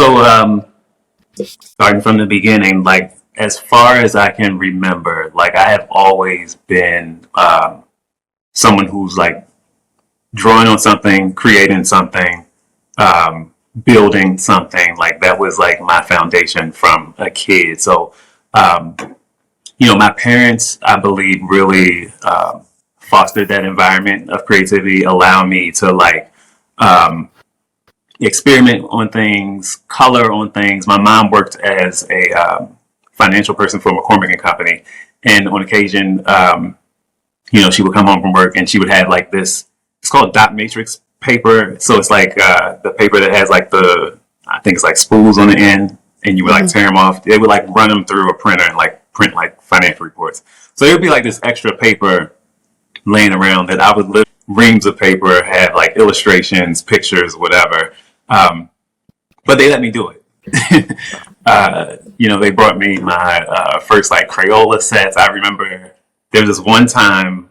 So, starting from the beginning, like as far as I can remember, like I have always been someone who's like drawing on something, creating something, um, building something. Like that was like my foundation from a kid. So, um, my parents, I believe, really fostered that environment of creativity, allow me to like um, experiment on things, color on things. My mom worked as a financial person for McCormick and Company, and on occasion, she would come home from work and she would have like this. It's called dot matrix paper. So it's like the paper that has like I think it's like spools on the end, and you would like Mhm. tear them off. They would like run them through a printer and like print like financial reports. So it would be like this extra paper laying around that I would literally reams of paper, have like illustrations, pictures, whatever. Um, but they let me do it. They brought me my first like Crayola sets. I remember there was this one time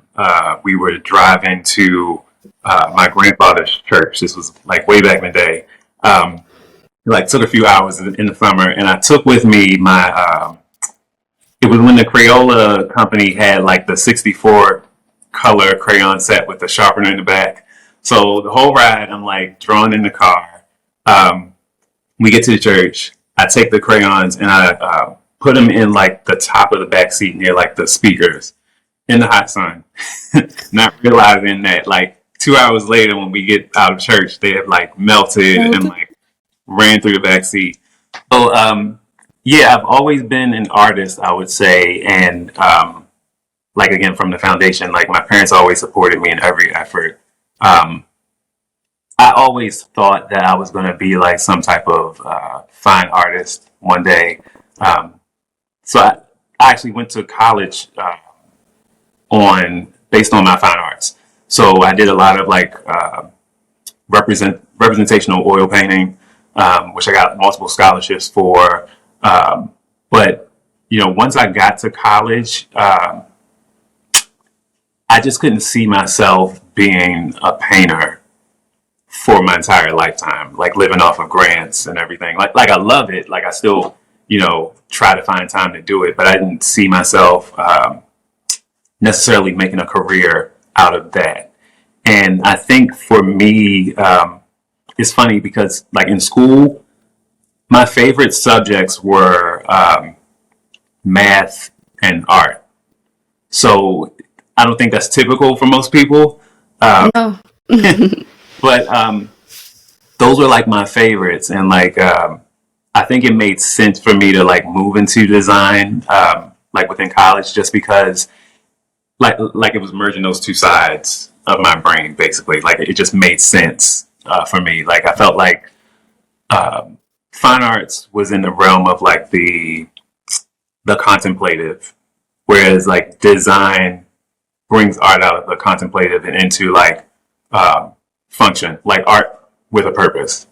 we were driving to my grandfather's church. This was like way back in the day. It like took a few hours in the summer, and I took with me my. It was when the Crayola company had like the 64 color crayon set with the sharpener in the back. So the whole ride, I'm like drawn in the car. Um, we get to the church. I take the crayons and I put them in like the top of the back seat near like the speakers in the hot sun, not realizing that like 2 hours later when we get out of church, they have like melted and Melted. like ran through the back seat. So yeah, I've always been an artist, I would say, and like again from the foundation, like my parents always supported me in every effort. Um, I always thought that I was going to be like some type of fine artist one day. Um, so I actually went to college on based on my fine arts. So I did a lot of like representational oil painting, which I got multiple scholarships for. But once I got to college, I just couldn't see myself being a painter for my entire lifetime, like living off of grants and everything. Like I love it. Like I still, try to find time to do it, but I didn't see myself necessarily making a career out of that. And I think for me, it's funny because like in school, my favorite subjects were math and art. So I don't think that's typical for most people. Um, No. but those were like my favorites. And like, I think it made sense for me to like move into design, like within college, just because like it was merging those two sides of my brain, basically. Like it just made sense for me. Like I felt like um, fine arts was in the realm of like the contemplative, whereas like design brings art out of the contemplative and into like um, function, like art with a purpose,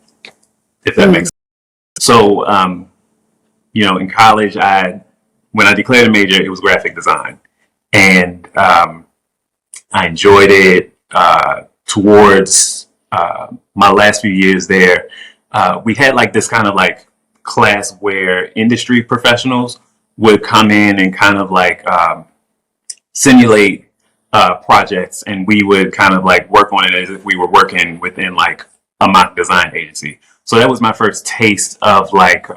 if that makes Mhm. sense. So, in college, when I declared a major, it was graphic design, and I enjoyed it. Towards my last few years there, we had like this kind of like class where industry professionals would come in and kind of like simulate projects, and we would kind of like work on it as if we were working within like a mock design agency. So that was my first taste of like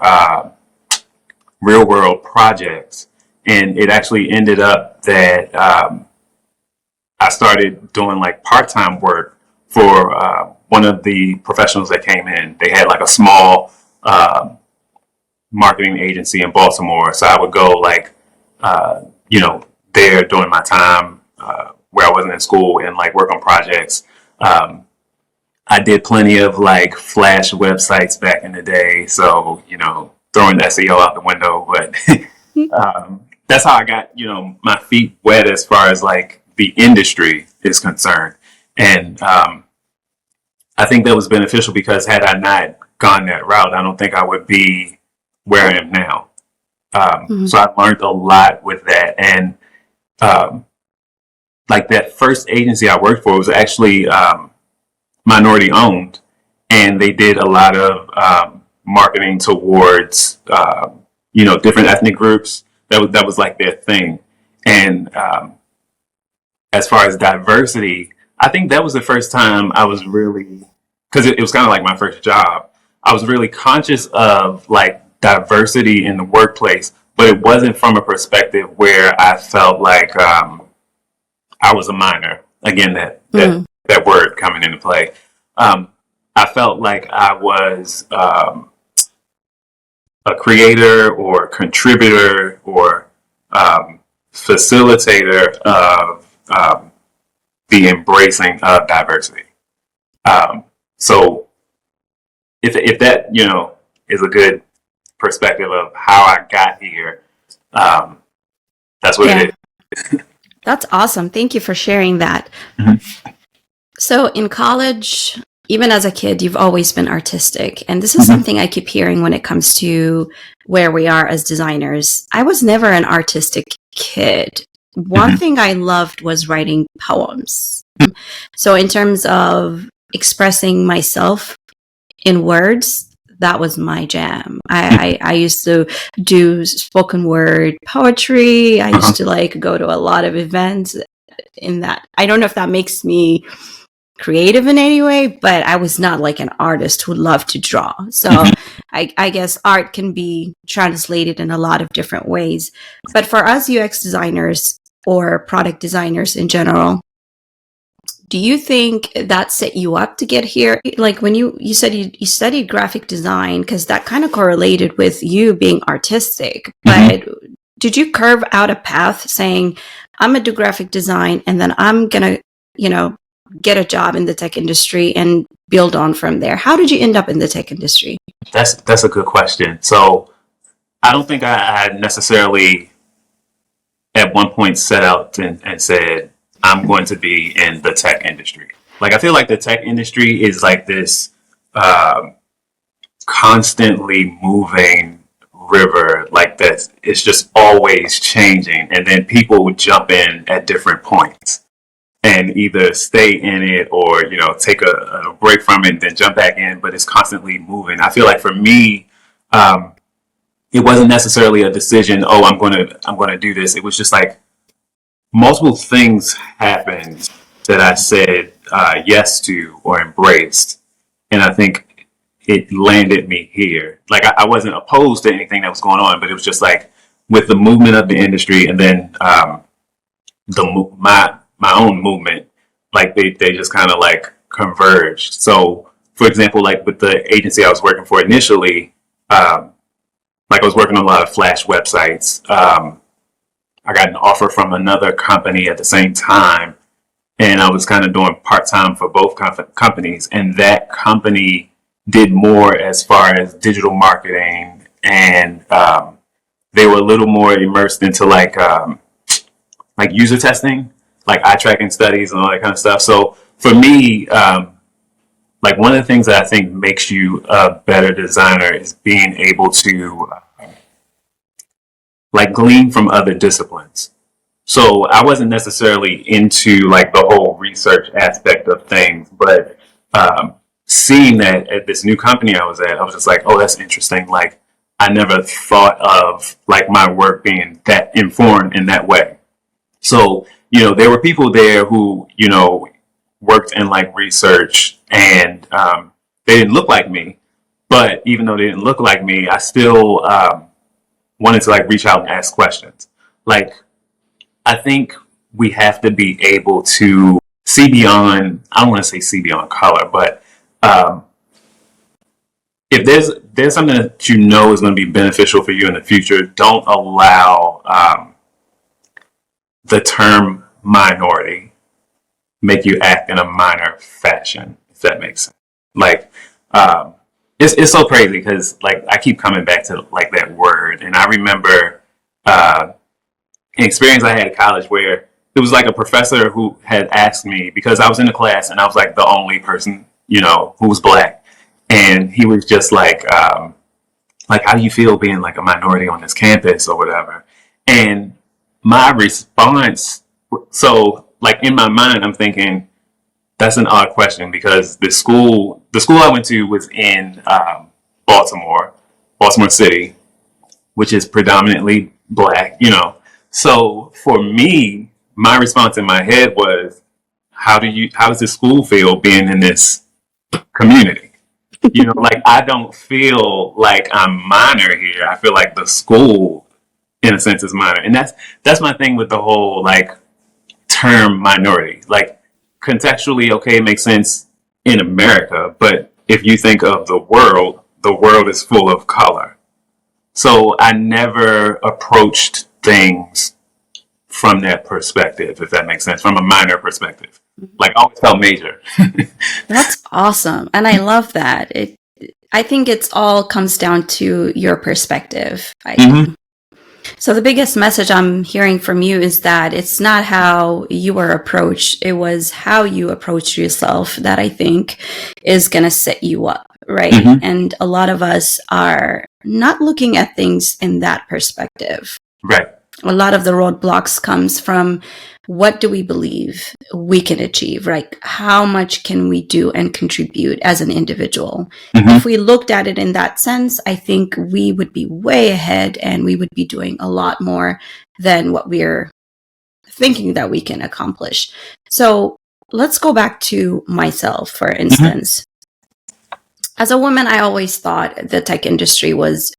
real world projects, and it actually ended up that I started doing like part time work for one of the professionals that came in. They had like a small marketing agency in Baltimore, so I would go like uh, you know there during my time where I wasn't in school and like work on projects. Um, I did plenty of like Flash websites back in the day, so throwing the SEO out the window. But that's how I got my feet wet as far as like the industry is concerned, and I think that was beneficial because had I not gone that route, I don't think I would be where I am now. So Mhm. I learned a lot with that, and um, like that first agency I worked for was actually minority owned, and they did a lot of marketing towards, different ethnic groups. That was like their thing. And as far as diversity, I think that was the first time I was really, because it was kind of like my first job. I was really conscious of like diversity in the workplace, but it wasn't from a perspective where I felt like I was a minor. Again, that word coming into play. I felt like I was a creator or contributor or facilitator of the embracing of diversity. So if that, is a good perspective of how I got here, that's what it is. That's awesome. Thank you for sharing that. Mm-hmm. So in college, even as a kid, you've always been artistic. And this is something I keep hearing when it comes to where we are as designers. I was never an artistic kid. One thing I loved was writing poems. So in terms of expressing myself in words, that was my jam. I used to do spoken word poetry. I used to like go to a lot of events in that. I don't know if that makes me creative in any way, but I was not like an artist who loved to draw. So I guess art can be translated in a lot of different ways. But for us UX designers or product designers in general, do you think that set you up to get here? Like when you said you studied graphic design, because that kind of correlated with you being artistic, but did you carve out a path saying, I'm going to do graphic design and then I'm going to, get a job in the tech industry and build on from there? How did you end up in the tech industry? That's a good question. So I don't think I necessarily at one point set out and said, I'm going to be in the tech industry. Like, I feel like the tech industry is like this constantly moving river, like that. It's just always changing. And then people would jump in at different points and either stay in it or, take a break from it and then jump back in. But it's constantly moving. I feel like for me, it wasn't necessarily a decision, oh, I'm going to do this. It was just like, multiple things happened that I said yes to or embraced. And I think it landed me here. Like I wasn't opposed to anything that was going on, but it was just like with the movement of the industry and then my own movement, like they just kind of like converged. So for example, like with the agency I was working for initially, like I was working on a lot of Flash websites. I got an offer from another company at the same time, and I was kind of doing part-time for both companies. And that company did more as far as digital marketing, and they were a little more immersed into like user testing, like eye tracking studies and all that kind of stuff. So for me, like one of the things that I think makes you a better designer is being able to like glean from other disciplines. So I wasn't necessarily into like the whole research aspect of things, but seeing that at this new company I was at, I was just like, oh, that's interesting. Like I never thought of like my work being that informed in that way. So, there were people there who, worked in like research and they didn't look like me, but even though they didn't look like me, I still wanted to like reach out and ask questions. Like, I think we have to be able to see beyond, I don't want to say see beyond color, but if there's something that is going to be beneficial for you in the future, don't allow the term minority make you act in a minor fashion, if that makes sense. Like, it's so crazy because like I keep coming back to like that word, and I remember an experience I had at college where it was like a professor who had asked me, because I was in the class and I was like the only person who was black, and he was just like how do you feel being like a minority on this campus or whatever? And my response, so like in my mind, I'm thinking that's an odd question because the school I went to was in Baltimore, Baltimore City, which is predominantly black, you know. So for me, my response in my head was, how does the school feel being in this community? You know, like I don't feel like I'm minor here. I feel like the school, in a sense, is minor, and that's my thing with the whole like term minority. Like contextually, okay, it makes sense in America, but if you think of the world is full of color. So I never approached things from that perspective, if that makes sense, from a minor perspective. Like I always felt major. That's awesome. And I love that. I think it's all comes down to your perspective. Hmm. So the biggest message I'm hearing from you is that it's not how you were approached, it was how you approach yourself that I think is going to set you up, right? Hmm. And a lot of us are not looking at things in that perspective. Right. A lot of the roadblocks comes from what do we believe we can achieve, right? How much can we do and contribute as an individual? Hmm. If we looked at it in that sense, I think we would be way ahead and we would be doing a lot more than what we're thinking that we can accomplish. So let's go back to myself, for Hmm. instance. As a woman, I always thought the tech industry was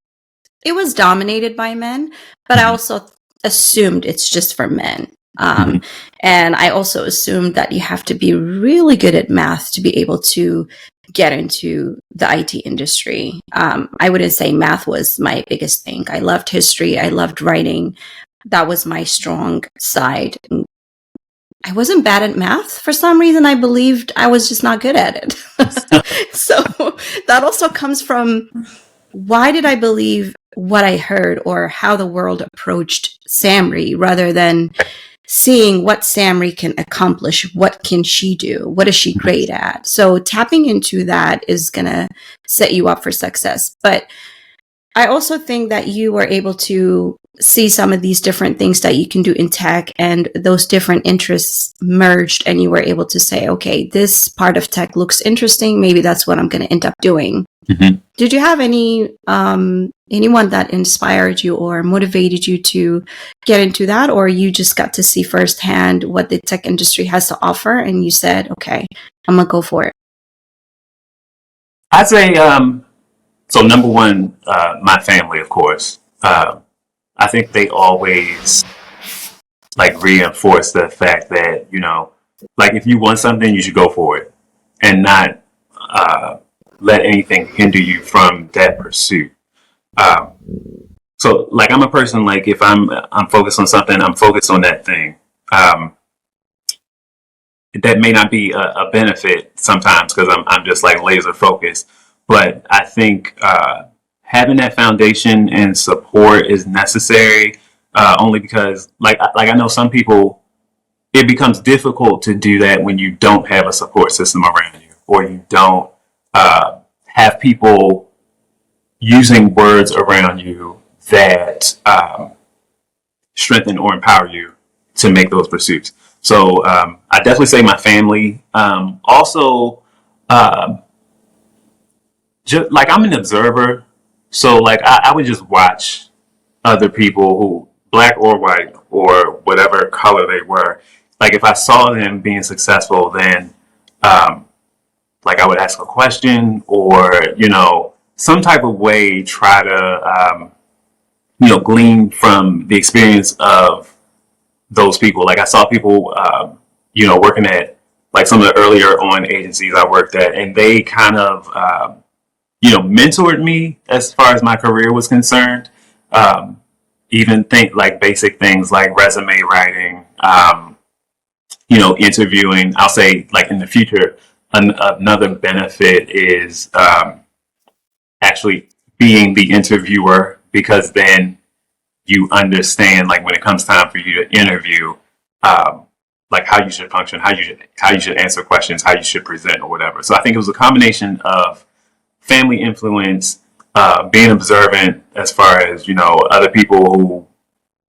dominated by men, but I Hmm. also assumed it's just for men. Hmm. And I also assumed that you have to be really good at math to be able to get into the IT industry. I wouldn't say math was my biggest thing. I loved history. I loved writing. That was my strong side. I wasn't bad at math. For some reason, I believed I was just not good at it. So that also comes from, why did I believe what I heard or how the world approached Samri rather than seeing what Samri can accomplish? What can she do? What is she great at? So tapping into that is going to set you up for success. But I also think that you were able to see some of these different things that you can do in tech, and those different interests merged, and you were able to say, okay, this part of tech looks interesting. Maybe that's what I'm going to end up doing. Hmm. Did you have anyone that inspired you or motivated you to get into that, or you just got to see firsthand what the tech industry has to offer and you said, okay, I'm gonna go for it? I'd say, so number one, my family, of course. I think they always like reinforce the fact that, you know, like if you want something, you should go for it and not uh, let anything hinder you from that pursuit. Um, so like I'm a person like if I'm focused on something, I'm focused on that thing. Um, that may not be a benefit sometimes because I'm just like laser focused. But I think having that foundation and support is necessary. Only because like I know some people, it becomes difficult to do that when you don't have a support system around you, or you don't have people using words around you that strengthen or empower you to make those pursuits. So I definitely say my family. Also, uh, just like I'm an observer, so like I would just watch other people who, black or white or whatever color they were. Like if I saw them being successful, then um, like I would ask a question or you know some type of way try to you know glean from the experience of those people. Like I saw people, you know, working at like some of the earlier on agencies I worked at, and they kind of, you know, mentored me as far as my career was concerned. Um, Even think like basic things like resume writing, you know, interviewing. I'll say like in the future, another benefit is actually being the interviewer because then you understand like when it comes time for you to interview um, like how you should function, how you should answer questions, how you should present or whatever. So I think it was a combination of family influence, being observant as far as you know other people who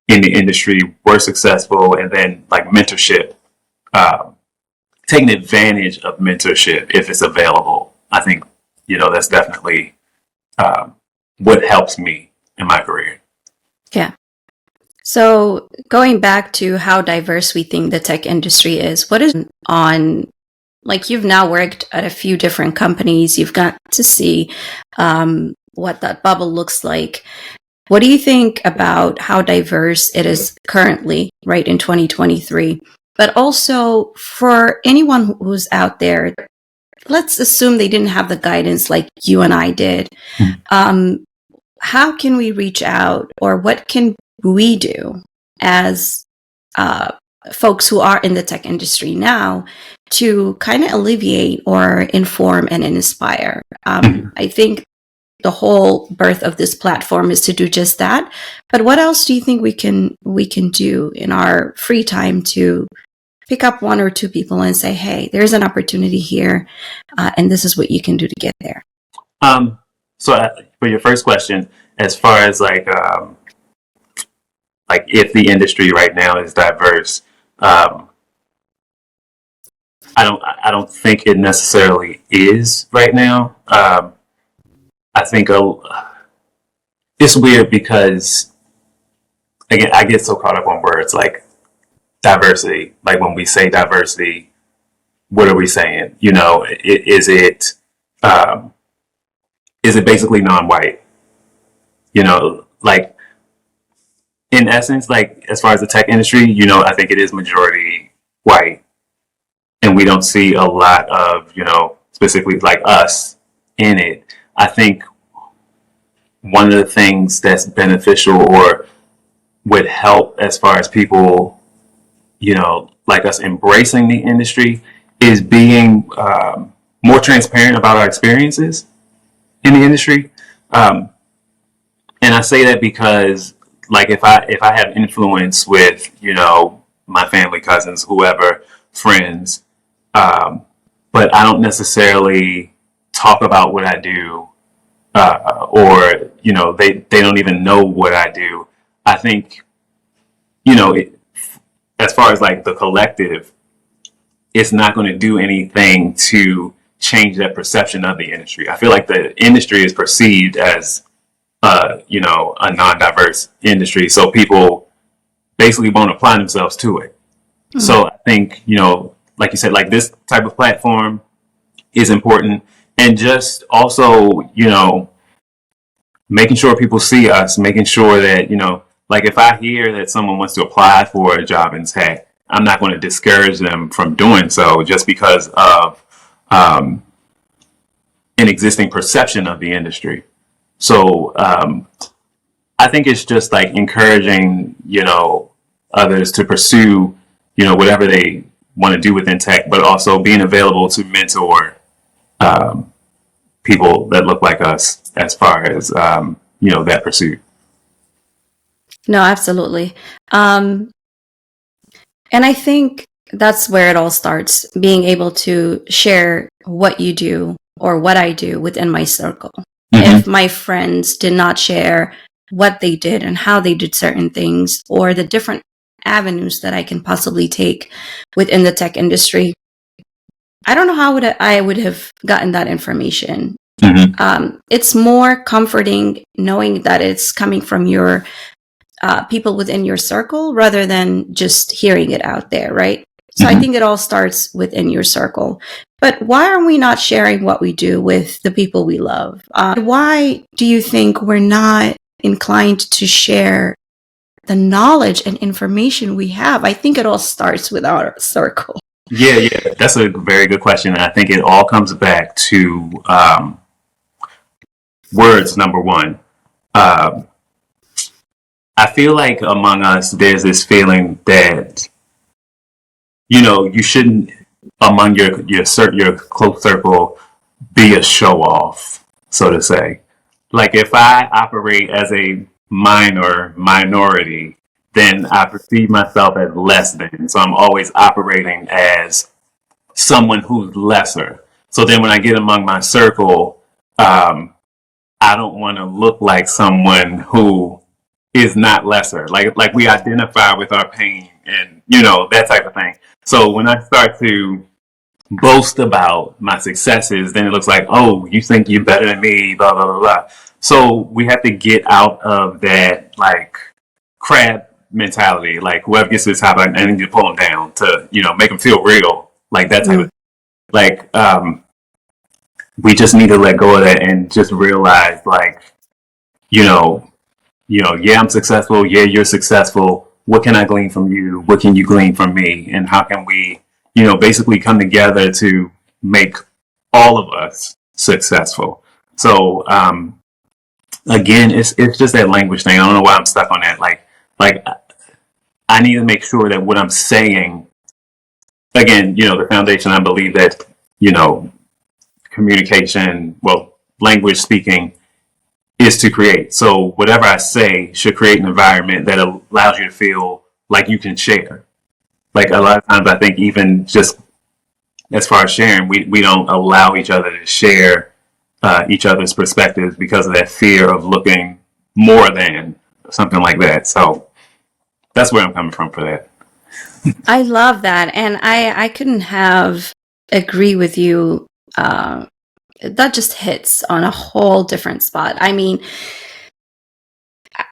in the industry were successful, and then like mentorship, uh, taking advantage of mentorship if it's available. I think you know that's definitely what helps me in my career. Yeah. So going back to how diverse we think the tech industry is, what is on, like, you've now worked at a few different companies, you've got to see what that bubble looks like. What do you think about how diverse it is currently, right, in 2023? But also for anyone who's out there, let's assume they didn't have the guidance like you and I did. How can we reach out, or what can we do as folks who are in the tech industry now to kind of alleviate or inform and inspire? I think the whole birth of this platform is to do just that. But what else do you think we can do in our free time to pick up one or two people and say, hey, there's an opportunity here, and this is what you can do to get there? So for your first question, as far as like if the industry right now is diverse, I don't think it necessarily is right now. I think it's weird because, again, I get so caught up on words like diversity. Like when we say diversity, what are we saying? You know, is it basically non-white? You know, like in essence, like as far as the tech industry, you know, I think it is majority white, and we don't see a lot of, you know, specifically like us in it. I think one of the things that's beneficial or would help as far as people, you know, like us embracing the industry is being more transparent about our experiences in the industry. And I say that because, like, if I have influence with, you know, my family, cousins, whoever, friends, but I don't necessarily talk about what I do, or, you know, they don't even know what I do. I think, you know, as far as like the collective, it's not going to do anything to change that perception of the industry. I feel like the industry is perceived as, you know, a non-diverse industry. So people basically won't apply themselves to it. Mm-hmm. So I think, you know, like you said, like this type of platform is important. And just also, you know, making sure people see us, making sure that, you know, like if I hear that someone wants to apply for a job in tech, I'm not going to discourage them from doing so just because of an existing perception of the industry. So I think it's just like encouraging, you know, others to pursue, you know, whatever they want to do within tech, but also being available to mentor people that look like us as far as, you know, that pursuit. No, absolutely. And I think that's where it all starts, being able to share what you do or what I do within my circle. Mm-hmm. If my friends did not share what they did and how they did certain things, or the different avenues that I can possibly take within the tech industry, I don't know how I would have gotten that information. Mm-hmm. It's more comforting knowing that it's coming from your people within your circle rather than just hearing it out there, right? So mm-hmm. I think it all starts within your circle. But why are we not sharing what we do with the people we love? Why do you think we're not inclined to share the knowledge and information we have? I think it all starts with our circle. Yeah, that's a very good question. And I think it all comes back to words, number one. I feel like among us, there's this feeling that, you know, you shouldn't, among your close circle, be a show off, so to say. Like if I operate as a minority, then I perceive myself as less than. So I'm always operating as someone who's lesser. So then when I get among my circle, I don't want to look like someone who is not lesser. Like we identify with our pain and, you know, that type of thing. So when I start to boast about my successes, then it looks like, oh, you think you're better than me, blah, blah, blah, blah. So we have to get out of that like crab mentality. Like whoever gets to the top, I need to pull them down to, make them feel real. Like that type of, like, we just need to let go of that and just realize like, you know, yeah, I'm successful. Yeah, you're successful. What can I glean from you? What can you glean from me? And how can we, basically come together to make all of us successful? So, again, it's just that language thing. I don't know why I'm stuck on that. Like I need to make sure that what I'm saying, again, the foundation, I believe that, communication, well, language speaking is to create. So whatever I say should create an environment that allows you to feel like you can share. Like a lot of times I think even just as far as sharing, we don't allow each other to share each other's perspectives because of that fear of looking more than something like that. So that's where I'm coming from for that. I love that. And I couldn't have agree with you. That just hits on a whole different spot. I mean,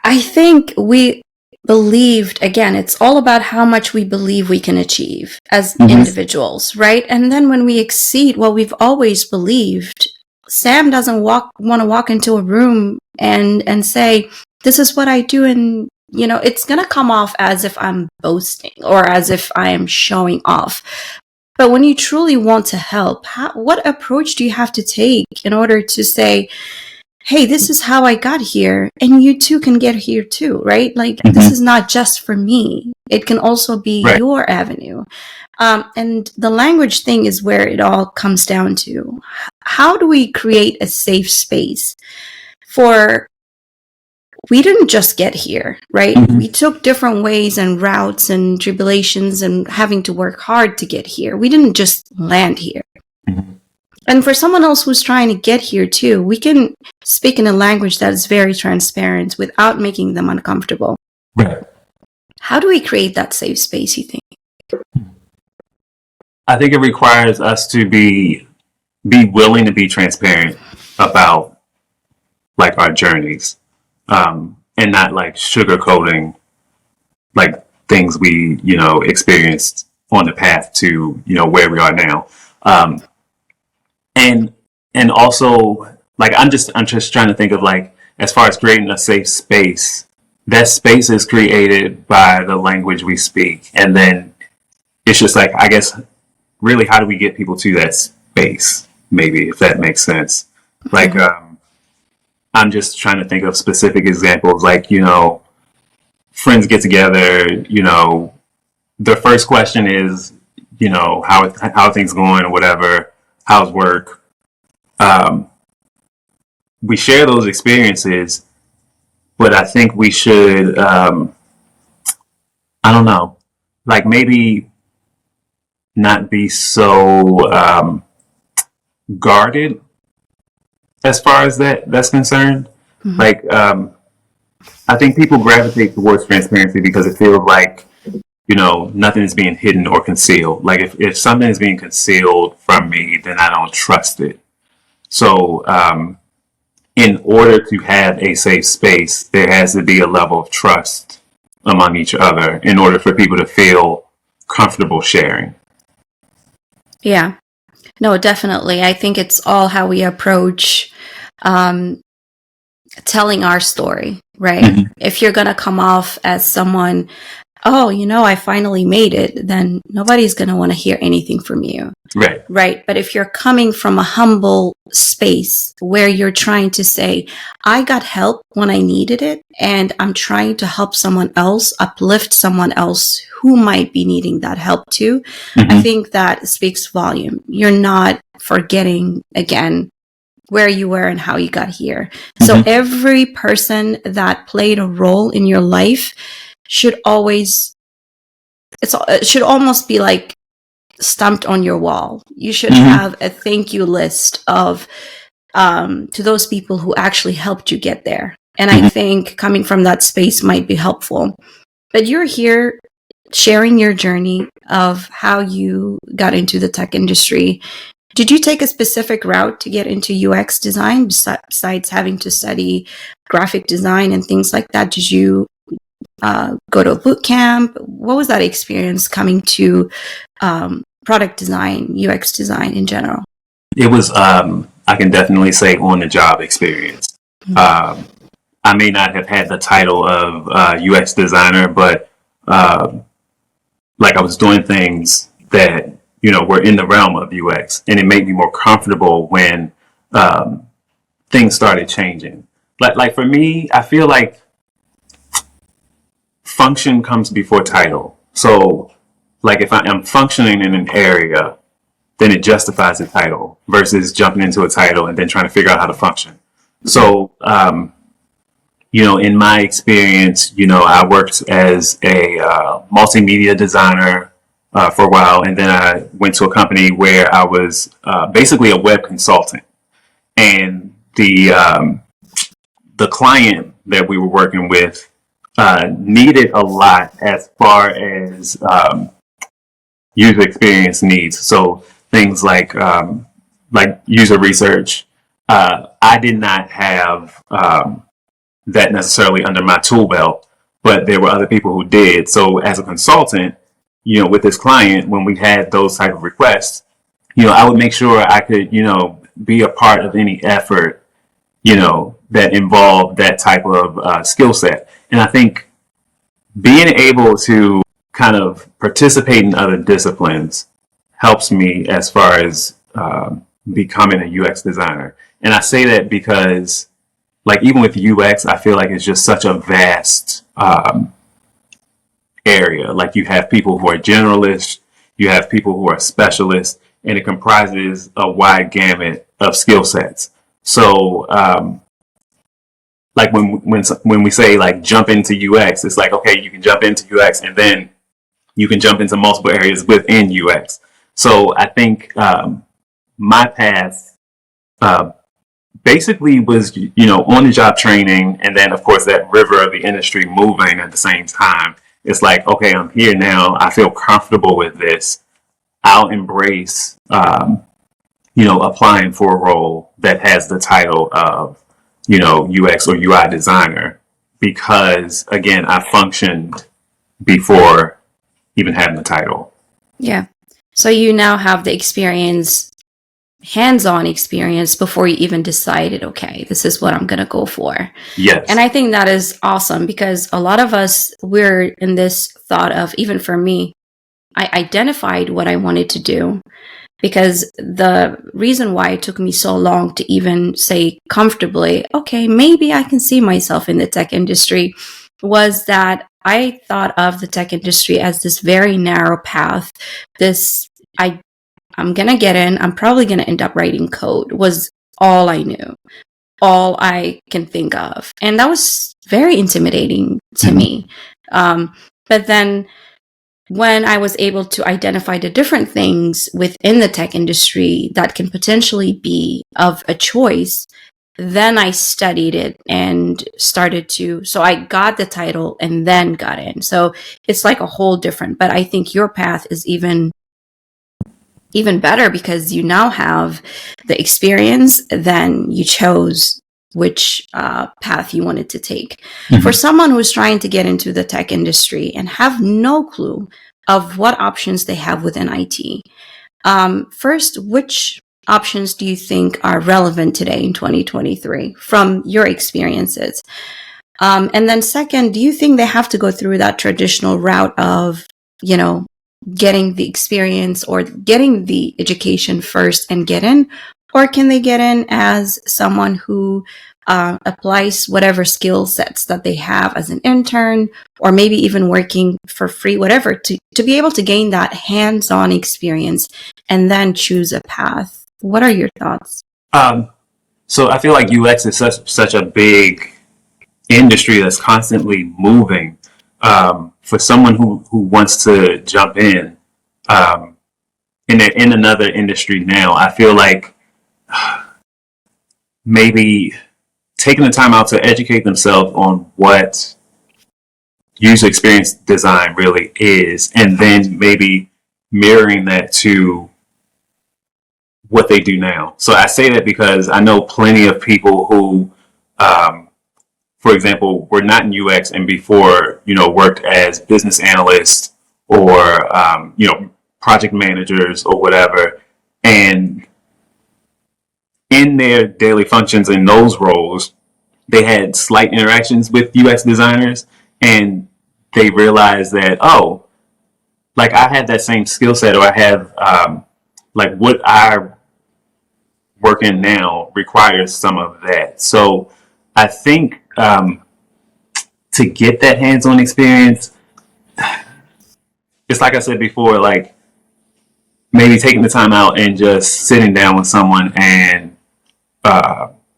I think we believed, again, it's all about how much we believe we can achieve as individuals, right? And then when we exceed what we've always believed, Sam doesn't want to walk into a room and say, this is what I do. And, it's going to come off as if I'm boasting or as if I am showing off. But when you truly want to help, what approach do you have to take in order to say, hey, this is how I got here, and you too can get here too, right? Like, this is not just for me. It can also be your avenue. And the language thing is where it all comes down to. How do we create a safe space we didn't just get here, right? We took different ways and routes and tribulations and having to work hard to get here. We didn't just land here. And for someone else who's trying to get here too, we can speak in a language that is very transparent without making them uncomfortable. Right. How do we create that safe space, you think? I think it requires us to be willing to be transparent about like our journeys. And not like sugarcoating like things we, experienced on the path to, where we are now. And also like, I'm just trying to think of like, as far as creating a safe space, that space is created by the language we speak. And then it's just like, I guess, really, how do we get people to that space? Maybe, if that makes sense. Like, I'm just trying to think of specific examples, like, friends get together, the first question is, how are things going or whatever, how's work? We share those experiences, but I think we should, I don't know, like maybe not be so guarded as far as that's concerned. Like, I think people gravitate towards transparency because it feels like, nothing is being hidden or concealed. Like if something is being concealed from me, then I don't trust it. So, in order to have a safe space, there has to be a level of trust among each other in order for people to feel comfortable sharing. Yeah. No, definitely. I think it's all how we approach telling our story, right? If you're going to come off as someone, oh, I finally made it, then nobody's going to want to hear anything from you. Right. But if you're coming from a humble space where you're trying to say, I got help when I needed it, and I'm trying to help someone else, uplift someone else who might be needing that help too, I think that speaks volume. You're not forgetting, again, where you were and how you got here. So every person that played a role in your life should always, it should almost be like stamped on your wall. You should have a thank you list of to those people who actually helped you get there. And I think coming from that space might be helpful. But you're here sharing your journey of how you got into the tech industry Did you take a specific route to get into UX design besides having to study graphic design and things like that? Did you go to a boot camp? What was that experience coming to product design, UX design in general? It was, I can definitely say, on the job experience. I may not have had the title of UX designer, but like I was doing things that, you know, were in the realm of UX, and it made me more comfortable when things started changing. Like for me, I feel like function comes before title. So like if I am functioning in an area, then it justifies the title versus jumping into a title and then trying to figure out how to function. So, you know, in my experience, you know, I worked as a multimedia designer for a while, and then I went to a company where I was basically a web consultant, and the client that we were working with needed a lot as far as user experience needs. So things like user research. I did not have that necessarily under my tool belt, but there were other people who did. So as a consultant, you know, with this client, when we had those type of requests, you know, I would make sure I could, you know, be a part of any effort, you know, that involved that type of skill set. And I think being able to kind of participate in other disciplines helps me as far as becoming a UX designer. And I say that because, like, even with UX, I feel like it's just such a vast area. Like, you have people who are generalists, you have people who are specialists, and it comprises a wide gamut of skill sets. So, like when we say like jump into UX, it's like, okay, you can jump into UX and then you can jump into multiple areas within UX. So I think my path basically was, you know, on the job training, and then of course that river of the industry moving at the same time. It's like, okay, I'm here now. I feel comfortable with this. I'll embrace, you know, applying for a role that has the title of, you know, UX or UI designer, because again, I functioned before even having the title. Yeah. So you now have the experience, hands-on experience, before you even decided, okay, this is what I'm going to go for. Yes. And I think that is awesome, because a lot of us, we're in this thought of, even for me, I identified what I wanted to do, because the reason why it took me so long to even say comfortably, okay, maybe I can see myself in the tech industry, was that I thought of the tech industry as this very narrow path. I'm going to get in, I'm probably going to end up writing code, was all I knew, all I can think of. And that was very intimidating to me. But then when I was able to identify the different things within the tech industry that can potentially be of a choice, then I studied it and started to, so I got the title and then got in. So it's like a whole different, but I think your path is even better, because you now have the experience, then you chose which path you wanted to take. Mm-hmm. For someone who's trying to get into the tech industry and have no clue of what options they have within IT, first, which options do you think are relevant today in 2023 from your experiences? And then second, do you think they have to go through that traditional route of, you know, getting the experience or getting the education first and get in? Or can they get in as someone who applies whatever skill sets that they have as an intern, or maybe even working for free, whatever, to be able to gain that hands-on experience and then choose a path? What are your thoughts? So I feel like UX is such a big industry that's constantly moving. For someone who wants to jump in, and they're in another industry now, I feel like maybe taking the time out to educate themselves on what user experience design really is, and then maybe mirroring that to what they do now. So I say that because I know plenty of people who, for example, were not in UX and before, worked as business analysts or, project managers or whatever. And in their daily functions in those roles, they had slight interactions with UX designers, and they realized that, oh, like I had that same skill set, or I have, like what I work in now requires some of that. So I think to get that hands-on experience, it's like I said before, like maybe taking the time out and just sitting down with someone and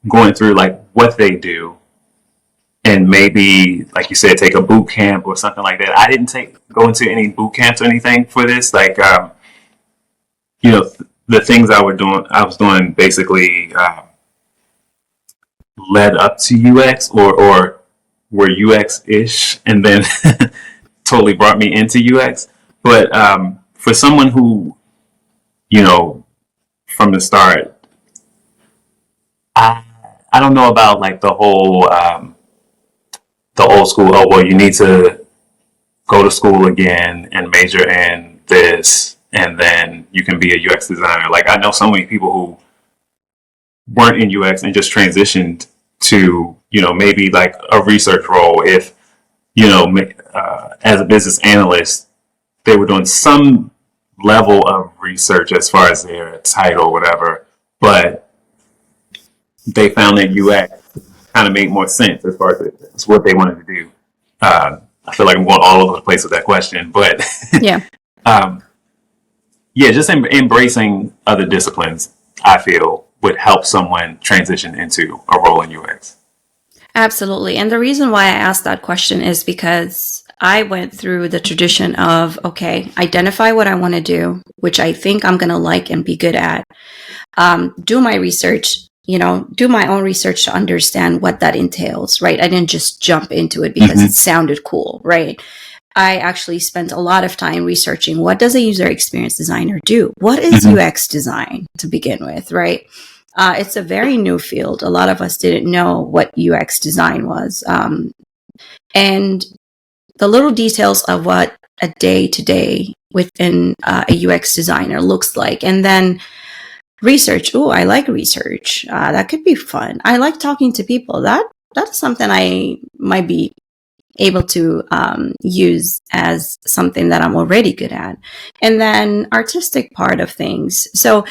going through like what they do, and maybe, like you said, take a boot camp or something like that. I didn't go into any boot camps or anything for this. Like, the things I was doing basically led up to UX or were UX ish, and then totally brought me into UX. But for someone who, from the start, I don't know about like the whole the old school. Oh well, you need to go to school again and major in this, and then you can be a UX designer. Like I know so many people who weren't in UX and just transitioned to, maybe like a research role. If, as a business analyst, they were doing some level of research as far as their title, whatever, but they found that UX kind of made more sense as far as what they wanted to do. I feel like I'm going all over the place with that question, but Yeah. Yeah, just embracing other disciplines, I feel, would help someone transition into a role in UX. Absolutely. And the reason why I asked that question is because I went through the tradition of, okay, identify what I want to do, which I think I'm going to like and be good at. Do my research, do my own research to understand what that entails, right? I didn't just jump into it because it sounded cool, right? I actually spent a lot of time researching, what does a user experience designer do? What is UX design to begin with, right? It's a very new field. A lot of us didn't know what UX design was. And the little details of what a day-to-day within a UX designer looks like. And then research. Oh, I like research. That could be fun. I like talking to people. That's something I might be able to use as something that I'm already good at. And then artistic part of things. So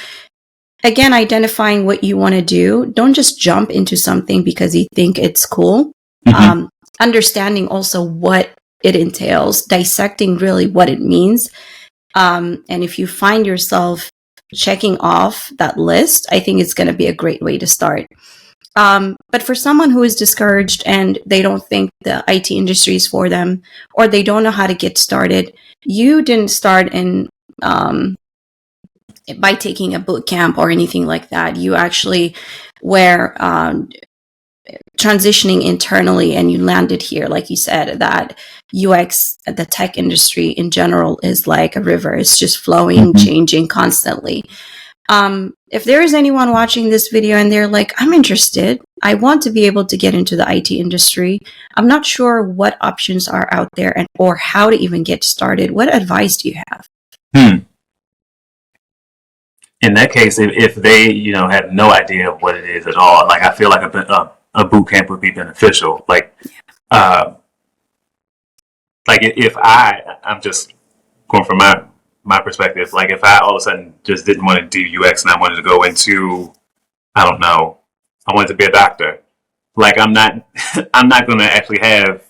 again, identifying what you want to do. Don't just jump into something because you think it's cool. Understanding also what it entails, dissecting really what it means. And if you find yourself checking off that list, I think it's going to be a great way to start. But for someone who is discouraged and they don't think the IT industry is for them, or they don't know how to get started, you didn't start in by taking a boot camp or anything like that. You actually were transitioning internally, and you landed here, like you said, that UX, the tech industry in general, is like a river. It's just flowing, changing constantly. If there is anyone watching this video and they're like, I'm interested, I want to be able to get into the IT industry, I'm not sure what options are out there and or how to even get started, what advice do you have? In that case, if they, have no idea of what it is at all, like I feel like a boot camp would be beneficial. Like if I'm just going from my perspective, like if I all of a sudden just didn't want to do UX and I wanted to go into, I don't know, I wanted to be a doctor. Like I'm not going to actually have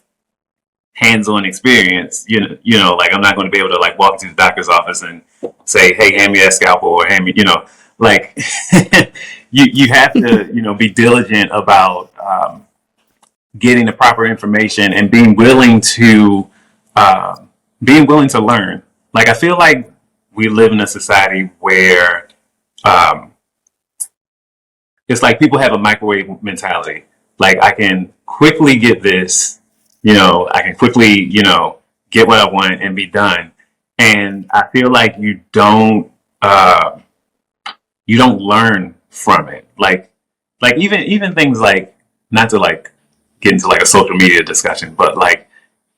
hands-on experience. Like I'm not going to be able to like walk into the doctor's office and say, hey, hand me that scalpel, or hand me, like you have to, be diligent about getting the proper information and being willing to learn. Like I feel like we live in a society where it's like people have a microwave mentality. Like I can quickly get this, I can quickly, get what I want and be done. And I feel like you don't you don't learn from it. Like even things like, not to like get into like a social media discussion, but like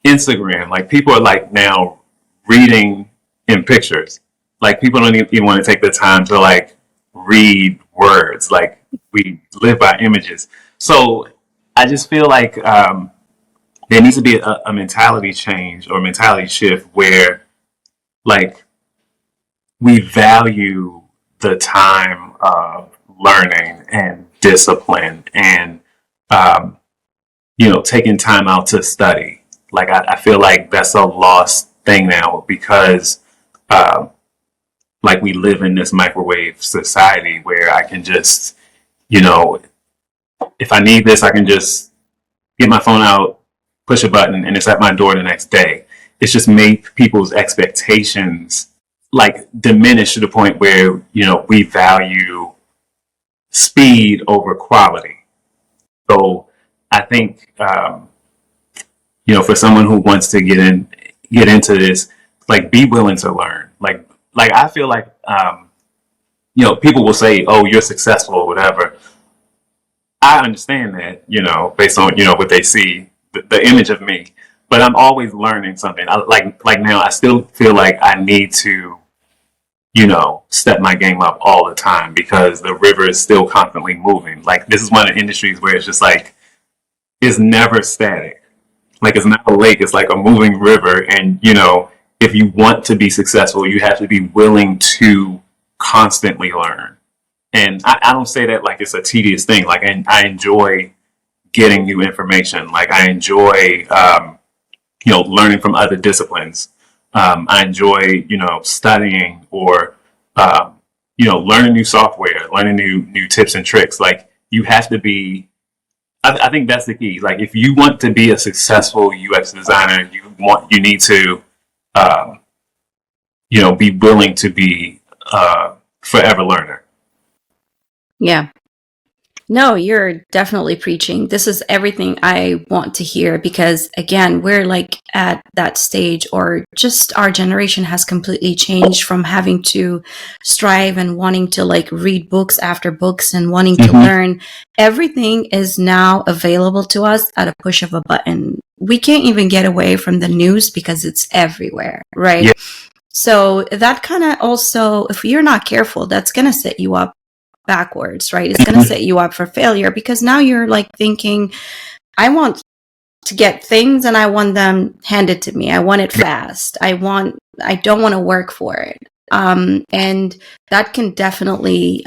Instagram, like people are like now reading in pictures. Like people don't even want to take the time to like read words. Like we live by images. So I just feel like there needs to be a mentality change or mentality shift where like we value the time of learning and discipline and um, taking time out to study. Like I feel like that's a lost thing now because um, like we live in this microwave society where I can just, you know, if I need this, I can just get my phone out, push a button, and it's at my door the next day. It's just made people's expectations like diminish to the point where, we value speed over quality. So I think, for someone who wants to get into this, like be willing to learn. Like I feel like, people will say, "Oh, you're successful" or whatever. I understand that, based on, what they see, the image of me. But I'm always learning something. Like now, I still feel like I need to, step my game up all the time because the river is still constantly moving. Like this is one of the industries where it's just like it's never static. Like it's not a lake; it's like a moving river. And if you want to be successful, you have to be willing to constantly learn. And I don't say that like it's a tedious thing. Like, and I enjoy getting new information. Like, I enjoy, learning from other disciplines. I enjoy, studying or, learning new software, learning new tips and tricks. Like, you have to be. I think that's the key. Like, if you want to be a successful UX designer, you need to, be willing to be forever learner. Yeah. No, you're definitely preaching. This is everything I want to hear because, again, we're like at that stage, or just our generation has completely changed from having to strive and wanting to like read books after books and wanting to learn. Everything is now available to us at a push of a button. We can't even get away from the news because it's everywhere, right? Yeah. So that kind of also, if you're not careful, that's going to set you up backwards, right? It's going to set you up for failure because now you're like thinking, I want to get things and I want them handed to me. I want it fast. I don't want to work for it. And that can definitely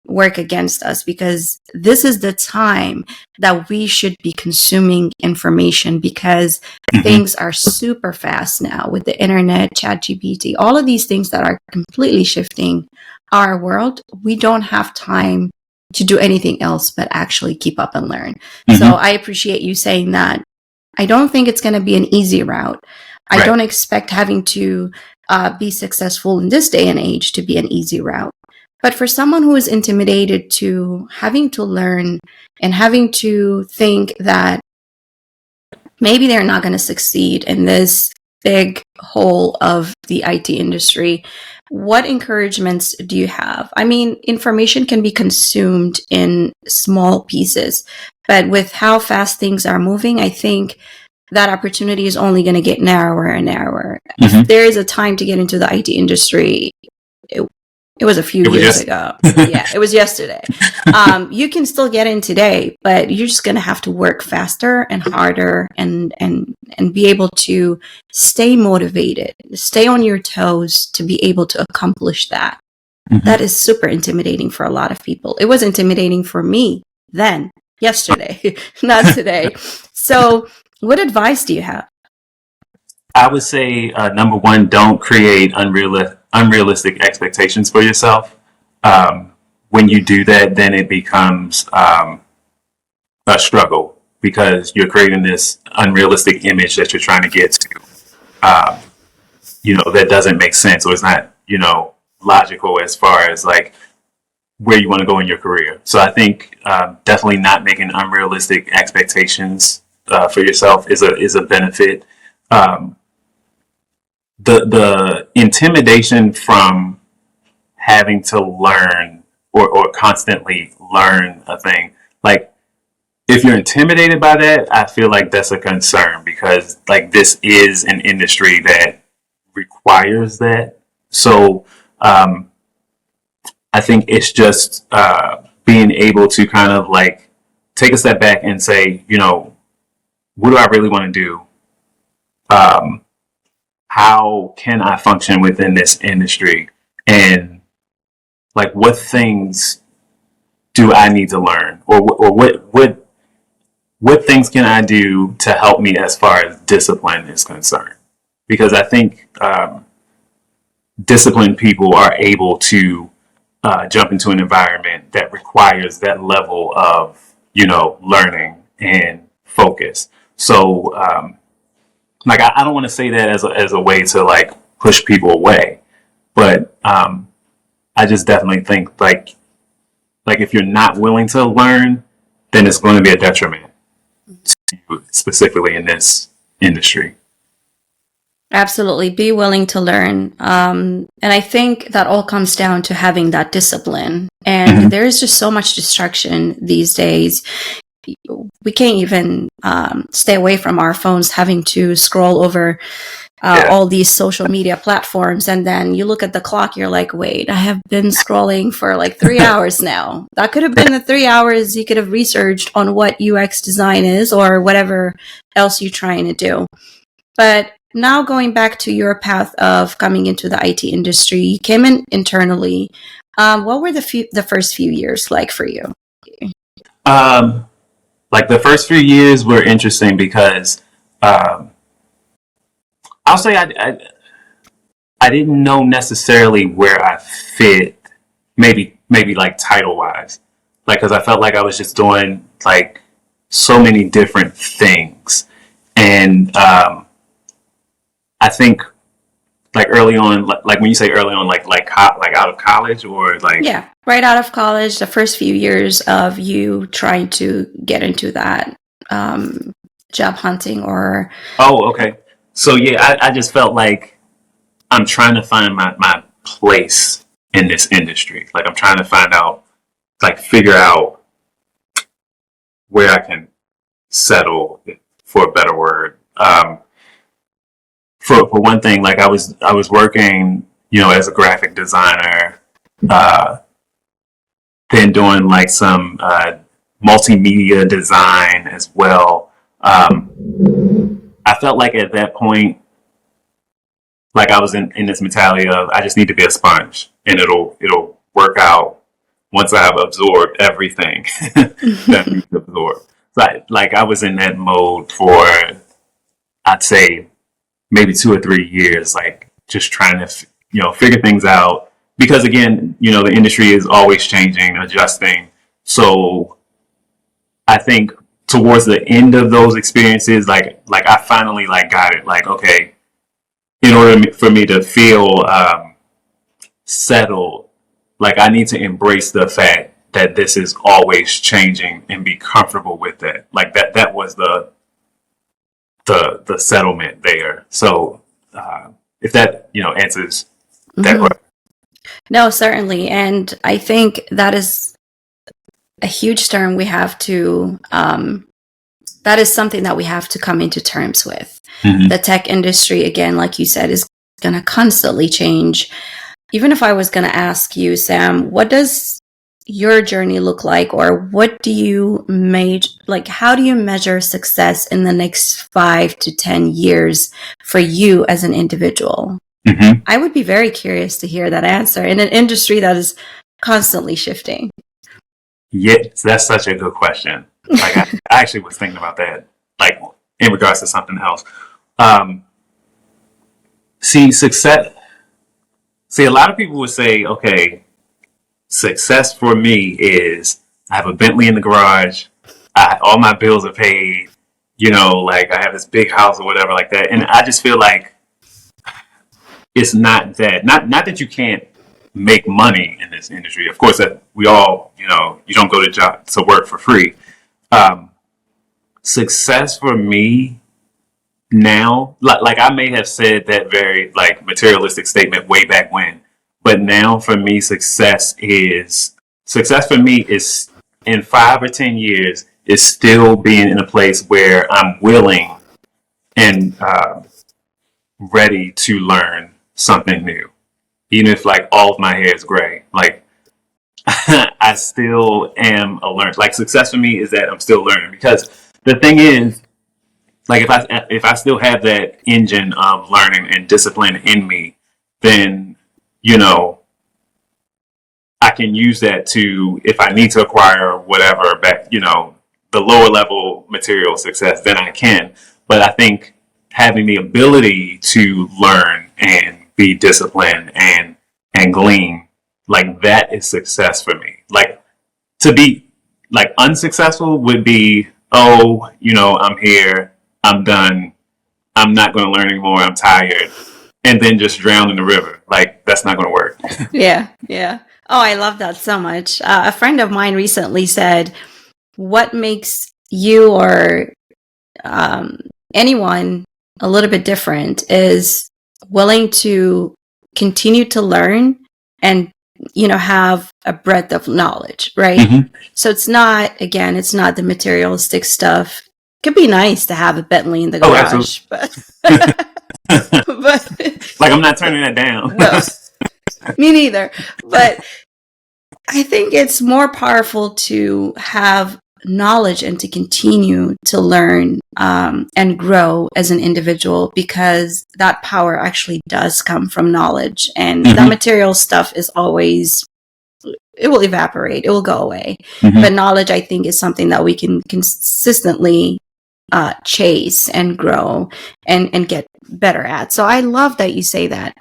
work against us because this is the time that we should be consuming information because things are super fast now with the internet, ChatGPT, all of these things that are completely shifting our world. We don't have time to do anything else but actually keep up and learn. So I appreciate you saying that. I don't think it's going to be an easy route. I don't expect having to be successful in this day and age to be an easy route. But for someone who is intimidated to having to learn and having to think that maybe they're not going to succeed in this big hole of the IT industry, what encouragements do you have? I mean, information can be consumed in small pieces, but with how fast things are moving, I think that opportunity is only going to get narrower and narrower. If there is a time to get into the IT industry, it was a few years ago. Yeah, it was yesterday. You can still get in today, but you're just going to have to work faster and harder and be able to stay motivated, stay on your toes to be able to accomplish that. That is super intimidating for a lot of people. It was intimidating for me then, yesterday, not today. So what advice do you have? I would say, number one, don't create unrealistic expectations for yourself. When you do that, then it becomes a struggle because you're creating this unrealistic image that you're trying to get to. That doesn't make sense or it's not, logical as far as like where you want to go in your career. So I think definitely not making unrealistic expectations for yourself is a benefit. The intimidation from having to learn or constantly learn a thing. Like, if you're intimidated by that, I feel like that's a concern, because like this is an industry that requires that. So I think it's just being able to kind of like take a step back and say, what do I really want to do? How can I function within this industry? And like, what things do I need to learn, or what things can I do to help me as far as discipline is concerned? Because I think disciplined people are able to jump into an environment that requires that level of, learning and focus. So, like, I don't want to say that as a way to like push people away, but I just definitely think like if you're not willing to learn, then it's going to be a detriment to you, specifically in this industry. Absolutely. Be willing to learn. And I think that all comes down to having that discipline. And there is just so much distraction these days. We can't even stay away from our phones, having to scroll over all these social media platforms. And then you look at the clock, you're like, wait, I have been scrolling for like 3 hours now. That could have been the 3 hours you could have researched on what UX design is or whatever else you're trying to do. But now going back to your path of coming into the IT industry, you came in internally. What were the first few years like for you? Like, the first few years were interesting because I'll say I didn't know necessarily where I fit, maybe like title wise, like, because I felt like I was just doing like so many different things, and I think like early on, like when you say early on, like out of college, or like, Yeah, right out of college, the first few years of you trying to get into that job hunting or... Oh, okay. So yeah, I just felt like I'm trying to find my place in this industry. Like, I'm trying to figure out where I can settle, for a better word. For one thing, like, I was working, as a graphic designer, then doing like some multimedia design as well. I felt like at that point, like, I was in this mentality of, I just need to be a sponge, and it'll work out once I've absorbed everything that I need to absorb. So I was in that mode for, I'd say, maybe 2 or 3 years, like, just trying to figure things out, because again, the industry is always changing, adjusting. So I think towards the end of those experiences, like I finally like got it. Like, okay, in order for me to feel settled, like, I need to embrace the fact that this is always changing and be comfortable with that. Like, that was the settlement there. So if that answers that question. No, certainly. And I think that is a huge term we have to, that is something that we have to come into terms with. The tech industry, again, like you said, is going to constantly change. Even if I was going to ask you, Sam, what does your journey look like, or what do you how do you measure success in the next 5 to 10 years for you as an individual? I would be very curious to hear that answer in an industry that is constantly shifting. Yes, that's such a good question. Like, I actually was thinking about that, like, in regards to something else. Success. A lot of people would say, okay, success for me is I have a Bentley in the garage, all my bills are paid, like, I have this big house or whatever like that. And I just feel like it's not that. Not that you can't make money in this industry. Of course, that we all, you don't go to work for free. Success for me now, like I may have said that very like materialistic statement way back when, But now for me, success for me is in 5 or 10 years is still being in a place where I'm willing and ready to learn something new, even if like all of my hair is gray. Like I still am a learner. Like success for me is that I'm still learning, because the thing is, like if I still have that engine of learning and discipline in me, then you know I can use that to, if I need to acquire whatever back, the lower level material success, then I can. But I think having the ability to learn and be disciplined and glean, like that is success for me. Like to be like unsuccessful would be, oh, I'm here, I'm done, I'm not going to learn anymore, I'm tired, and then just drown in the river. Like that's not going to work. Yeah, yeah. Oh, I love that so much. A friend of mine recently said, what makes you or anyone a little bit different is willing to continue to learn and have a breadth of knowledge, right? Mm-hmm. So it's not the materialistic stuff. It could be nice to have a Bentley in the Oh, garage, absolutely. but Like I'm not turning that down. no, me neither. But I think it's more powerful to have knowledge and to continue to learn and grow as an individual, because that power actually does come from knowledge. And that material stuff is always, it will evaporate, it will go away. But knowledge, I think, is something that we can consistently chase and grow and get better at. So I love that you say that.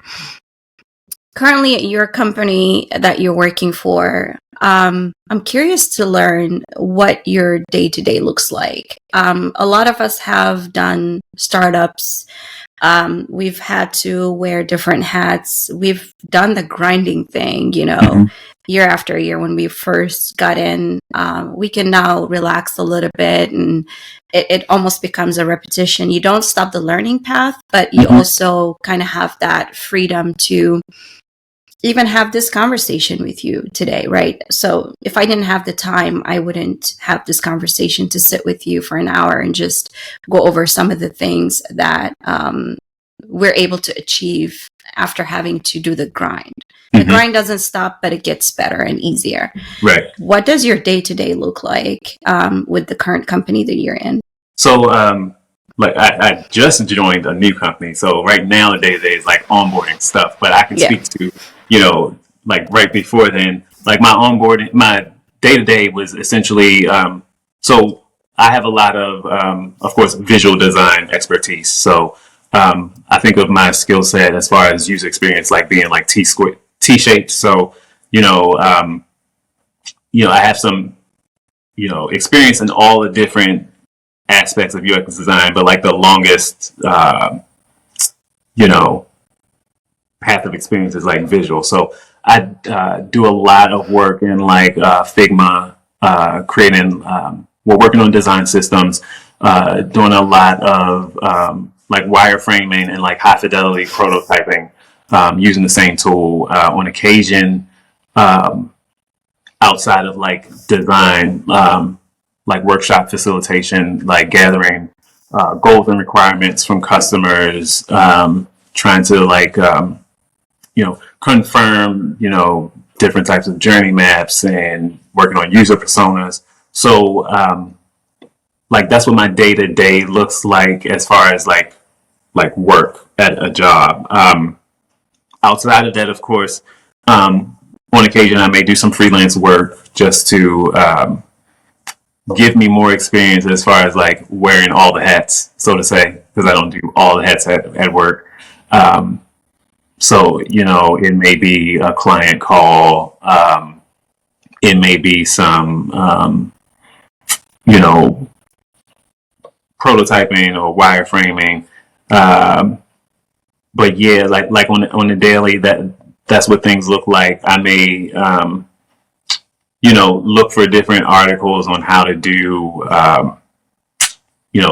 Currently at your company that you're working for, I'm curious to learn what your day-to-day looks like. A lot of us have done startups. We've had to wear different hats. We've done the grinding thing, year after year. When we first got in, we can now relax a little bit, and it almost becomes a repetition. You don't stop the learning path, but you also kind of have that freedom to even have this conversation with you today, right? So if I didn't have the time, I wouldn't have this conversation to sit with you for an hour and just go over some of the things that we're able to achieve after having to do the grind. The grind doesn't stop, but it gets better and easier. Right. What does your day-to-day look like with the current company that you're in? So, like I just joined a new company. So right now the day-to-day is like onboarding stuff, but I can speak to, like right before then, like my day-to-day was essentially, so I have a lot of course, visual design expertise. So, I think of my skill set as far as user experience, like being like T-shaped. So, I have some, experience in all the different aspects of UX design, but like the longest, path of experience is like visual. So I do a lot of work in like Figma, creating, we're working on design systems, doing a lot of like wireframing and like high fidelity prototyping, using the same tool. On occasion, outside of like design, like workshop facilitation, like gathering goals and requirements from customers, trying to like, confirm, different types of journey maps and working on user personas. So, like that's what my day to day looks like as far as like work at a job. Outside of that, of course, on occasion I may do some freelance work just to give me more experience as far as like wearing all the hats, so to say, because I don't do all the hats at work. So, it may be a client call. It may be some, prototyping or wireframing. But yeah, like on the daily, that's what things look like. I may, look for different articles on how to do,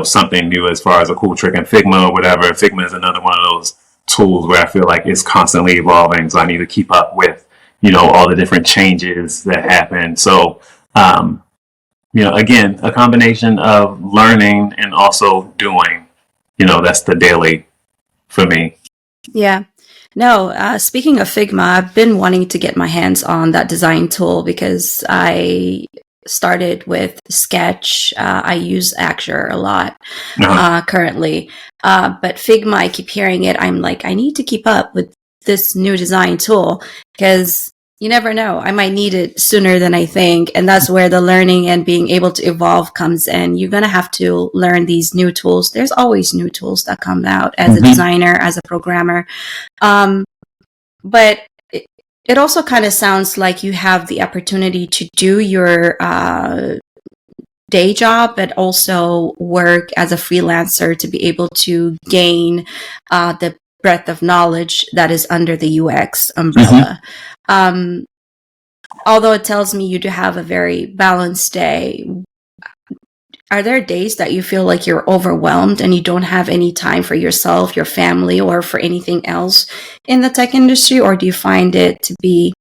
something new as far as a cool trick in Figma or whatever. Figma is another one of those tools where I feel like it's constantly evolving. So I need to keep up with, all the different changes that happen. So, again, a combination of learning and also doing, that's the daily for me. Yeah. No, speaking of Figma, I've been wanting to get my hands on that design tool because I started with Sketch. I use Axure a lot currently. But Figma, I keep hearing it. I'm like, I need to keep up with this new design tool because you never know. I might need it sooner than I think. And that's where the learning and being able to evolve comes in. You're going to have to learn these new tools. There's always new tools that come out as a designer, as a programmer. But it also kind of sounds like you have the opportunity to do your day job, but also work as a freelancer to be able to gain the breadth of knowledge that is under the UX umbrella. Although it tells me you do have a very balanced day, are there days that you feel like you're overwhelmed and you don't have any time for yourself, your family, or for anything else in the tech industry, or do you find it to be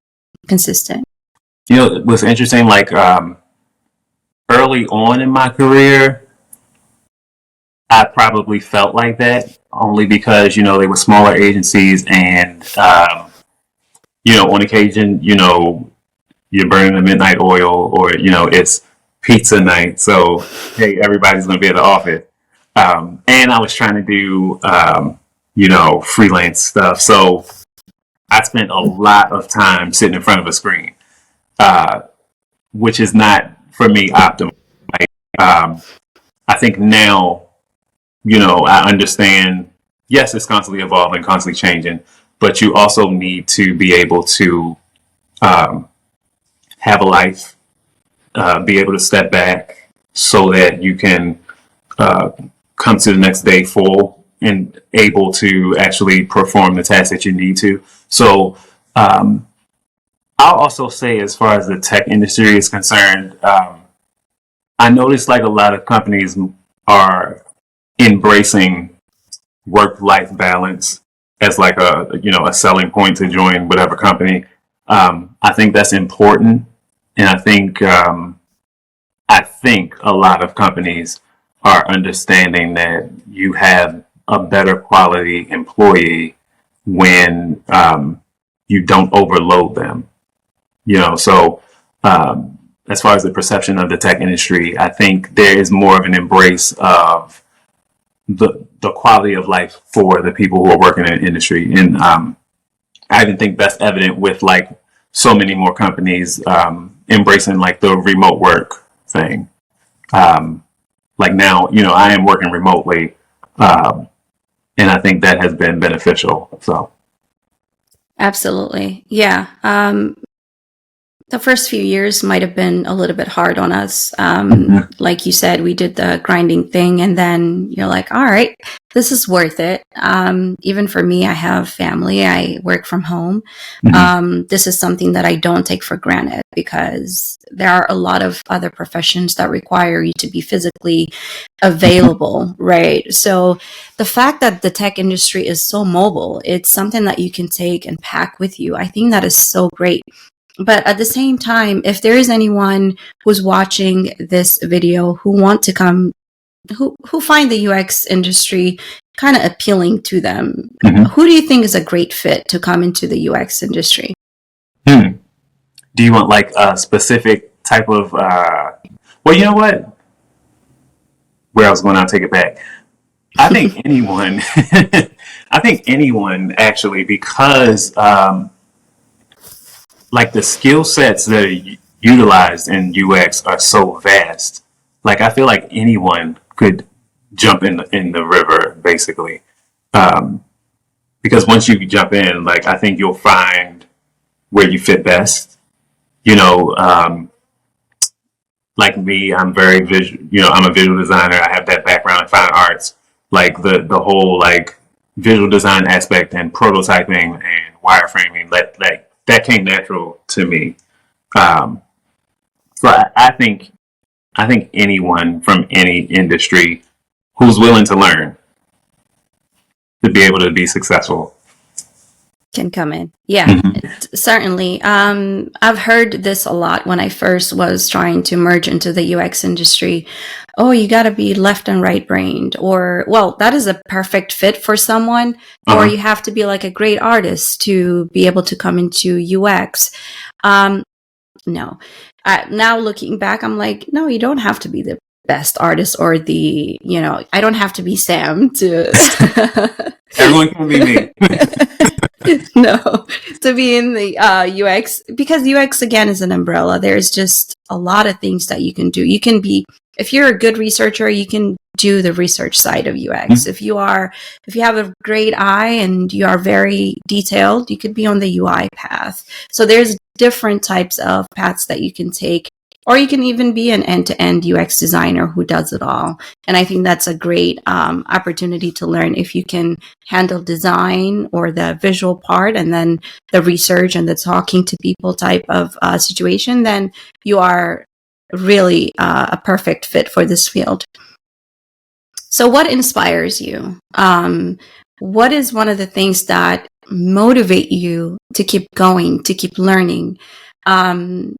consistent? What's interesting, like early on in my career, I probably felt like that only because, they were smaller agencies and, on occasion, you're burning the midnight oil or, it's pizza night. So, hey, everybody's going to be at the office. And I was trying to do, freelance stuff. So I spent a lot of time sitting in front of a screen, which is not, for me, optimal. Like, I think now, I understand, yes, it's constantly evolving, constantly changing, but you also need to be able to have a life, be able to step back so that you can come to the next day full and able to actually perform the task that you need to. So I'll also say, as far as the tech industry is concerned, I noticed like a lot of companies are embracing work-life balance as like a selling point to join whatever company. I think that's important, and I think a lot of companies are understanding that you have a better quality employee when you don't overload them. So as far as the perception of the tech industry, I think there is more of an embrace of the quality of life for the people who are working in the industry. And I even think that's evident with like so many more companies embracing like the remote work thing. Like now, I am working remotely, and I think that has been beneficial. So. Absolutely. Yeah. The first few years might have been a little bit hard on us. Like you said, we did the grinding thing, and then you're like, all right, this is worth it. Even for me, I have family. I work from home. This is something that I don't take for granted because there are a lot of other professions that require you to be physically available, right? So the fact that the tech industry is so mobile, it's something that you can take and pack with you. I think that is so great. But at the same time, if there is anyone who's watching this video who want to come, who find the UX industry kind of appealing to them, who do you think is a great fit to come into the UX industry? Do you want like a specific type of, well, you know what? Where I was going, I'll take it back. I think anyone, I think anyone actually, because like the skill sets that are utilized in UX are so vast. Like I feel like anyone could jump in the river, basically. Because once you jump in, like I think you'll find where you fit best. Like me, I'm very visual. I'm a visual designer. I have that background in fine arts. Like the whole like visual design aspect and prototyping and wireframing. That came natural to me. So I think anyone from any industry who's willing to learn to be able to be successful. Can come in. Yeah, Mhm. certainly. I've heard this a lot when I first was trying to merge into the UX industry. Oh, you got to be left and right brained, or, well, that is a perfect fit for someone, or Uh-huh. you have to be like a great artist to be able to come into UX. No. Now looking back, I'm like, no, you don't have to be the best artist or I don't have to be Sam to. Everyone can be me. No, to be in the UX, because UX again is an umbrella. There's just a lot of things that you can do. You can be, if you're a good researcher, you can do the research side of UX. If you have a great eye and you are very detailed, you could be on the UI path. So there's different types of paths that you can take, or you can even be an end-to-end UX designer who does it all. And I think that's a great opportunity to learn if you can handle design or the visual part and then the research and the talking to people type of situation, then you are really a perfect fit for this field. So what inspires you? What is one of the things that motivate you to keep going, to keep learning? Um,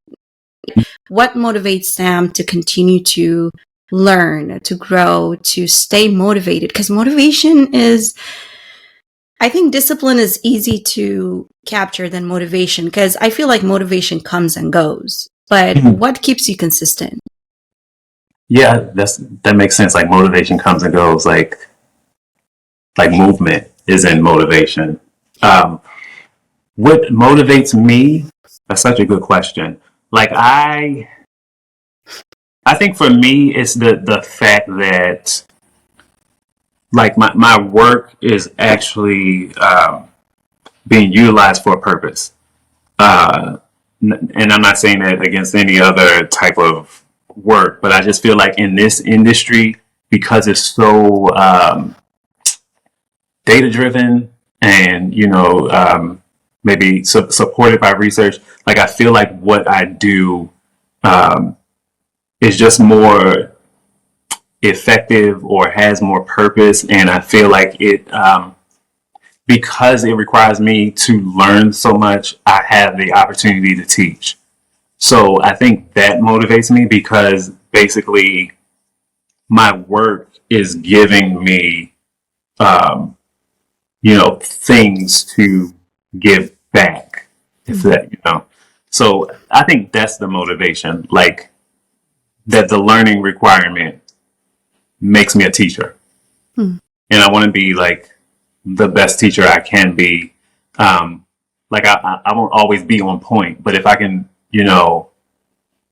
what motivates Sam to continue to learn, to grow, to stay motivated? Because motivation is, I think discipline is easy to capture than motivation, because I feel like motivation comes and goes. But Mhm. what keeps you consistent? Yeah, that makes sense. Like motivation comes and goes. Like movement is in motivation. Um, what motivates me? That's such a good question. Like I think for me, it's the fact that like my work is actually being utilized for a purpose. Uh, and I'm not saying that against any other type of work, but I just feel like in this industry, because it's so data driven and maybe supported by research, like I feel like what I do um, is just more effective or has more purpose, and I feel like it because it requires me to learn so much, I have the opportunity to teach. So I think that motivates me because basically my work is giving me, um, things to give back. If Mm-hmm. that. So I think that's the motivation, like that the learning requirement makes me a teacher. And I want to be like the best teacher I can be. Like I won't always be on point, but if I can,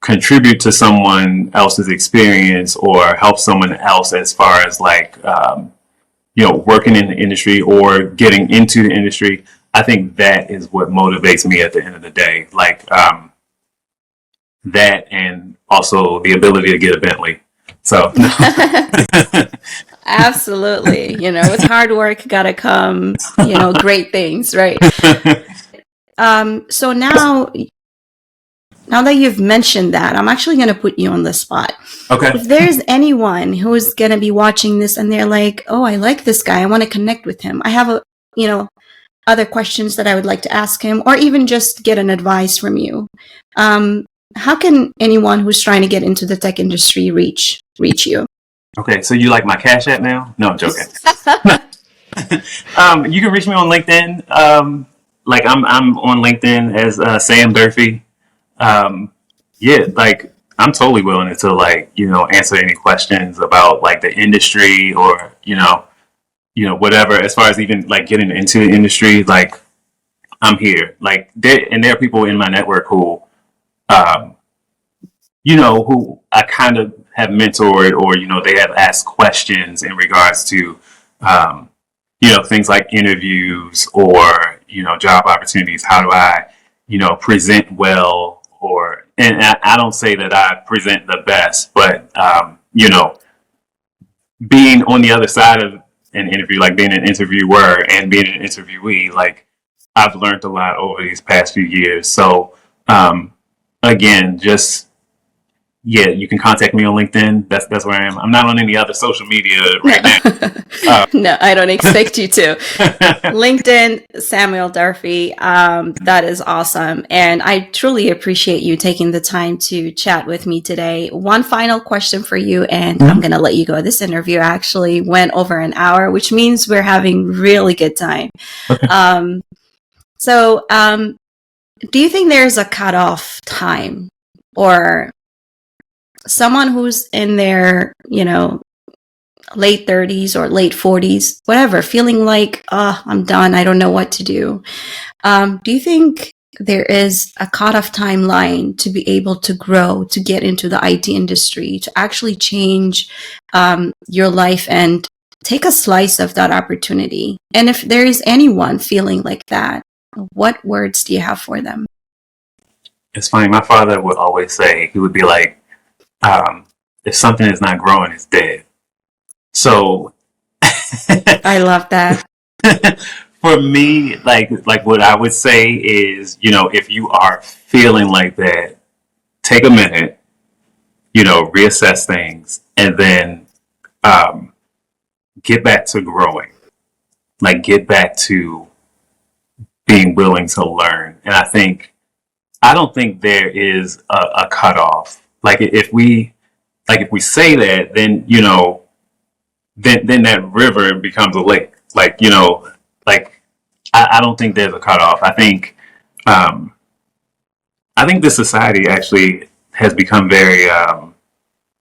contribute to someone else's experience or help someone else as far as like working in the industry or getting into the industry, I think that is what motivates me at the end of the day. Like that, and also the ability to get a Bentley. So no. Absolutely. With hard work gotta come, great things, right? So now that you've mentioned that, I'm actually going to put you on the spot. Okay. If there's anyone who's going to be watching this and they're like, oh, I like this guy, I want to connect with him, I have other questions that I would like to ask him, or even just get an advice from you. How can anyone who's trying to get into the tech industry reach you? Okay, so you like my Cash App now? No, I'm joking. You can reach me on LinkedIn. Like I'm on LinkedIn as Sam Durphy. Um, yeah, like I'm totally willing to like answer any questions about like the industry or whatever. As far as even like getting into the industry, like I'm here. Like there are people in my network who um, who I kind of have mentored, or they have asked questions in regards to um, things like interviews or job opportunities. How do I present well? Or and I don't say that I present the best, but being on the other side of an interview, like being an interviewer and being an interviewee, like I've learned a lot over these past few years. So again, just yeah, you can contact me on LinkedIn. That's where I am. I'm not on any other social media No, right now. no, I don't expect you to. LinkedIn, Samuel Durphy. That is awesome. And I truly appreciate you taking the time to chat with me today. One final question for you, and I'm going to let you go. This interview actually went over an hour, which means we're having really good time. Okay. So, do you think there's a cutoff time, or someone who's in their, late 30s or late 40s, whatever, feeling like, I'm done, I don't know what to do. Do you think there is a cutoff timeline to be able to grow, to get into the IT industry, to actually change your life and take a slice of that opportunity? And if there is anyone feeling like that, what words do you have for them? It's funny. My father would always say, he would be like, if something is not growing, it's dead. So I love that. for me, like what I would say is, if you are feeling like that, take a minute, reassess things, and then get back to growing. Like, get back to being willing to learn. And I don't think there is a cutoff. Like, if we say that, then then that river becomes a lake. Like I don't think there's a cutoff. I think this society actually has become very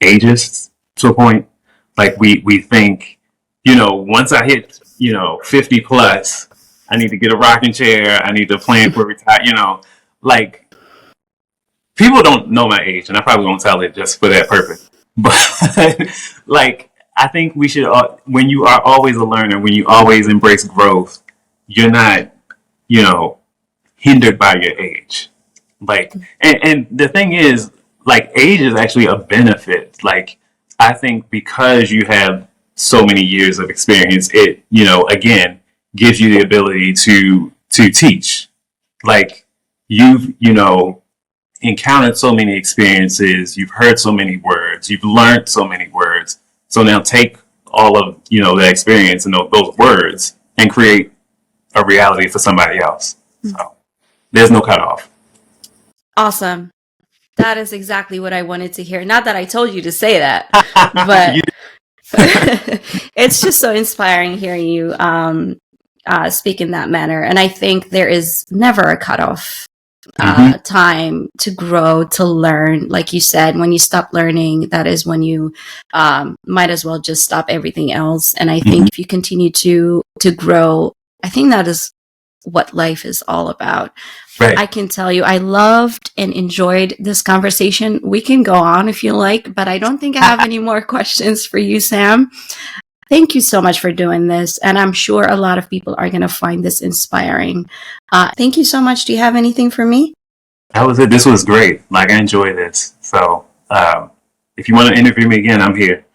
ageist to a point. Like, we think, once I hit 50 plus, I need to get a rocking chair. I need to plan for retire. Like, people don't know my age, and I probably won't tell it just for that purpose. But like, I think we should. When you are always a learner, when you always embrace growth, you're not, hindered by your age. Like, and the thing is, like, age is actually a benefit. Like, I think because you have so many years of experience, it, again, gives you the ability to teach. Like, you've, encountered so many experiences, you've heard so many words, you've learned so many words. So now take all of, that experience and those words and create a reality for somebody else. So there's no cutoff. Awesome. That is exactly what I wanted to hear. Not that I told you to say that, but it's just so inspiring hearing you speak in that manner. And I think there is never a cutoff time to grow, to learn. Like you said, when you stop learning, that is when you might as well just stop everything else. And I think if you continue to grow, I think that is what life is all about. Right. I can tell you, I loved and enjoyed this conversation. We can go on if you like, but I don't think I have any more questions for you, Sam. Thank you so much for doing this. And I'm sure a lot of people are going to find this inspiring. Thank you so much. Do you have anything for me? That was it. This was great. Like, I enjoy this. So if you want to interview me again, I'm here.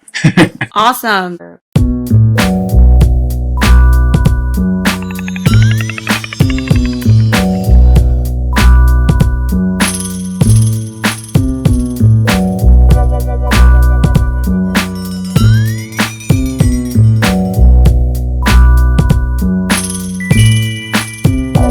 Awesome.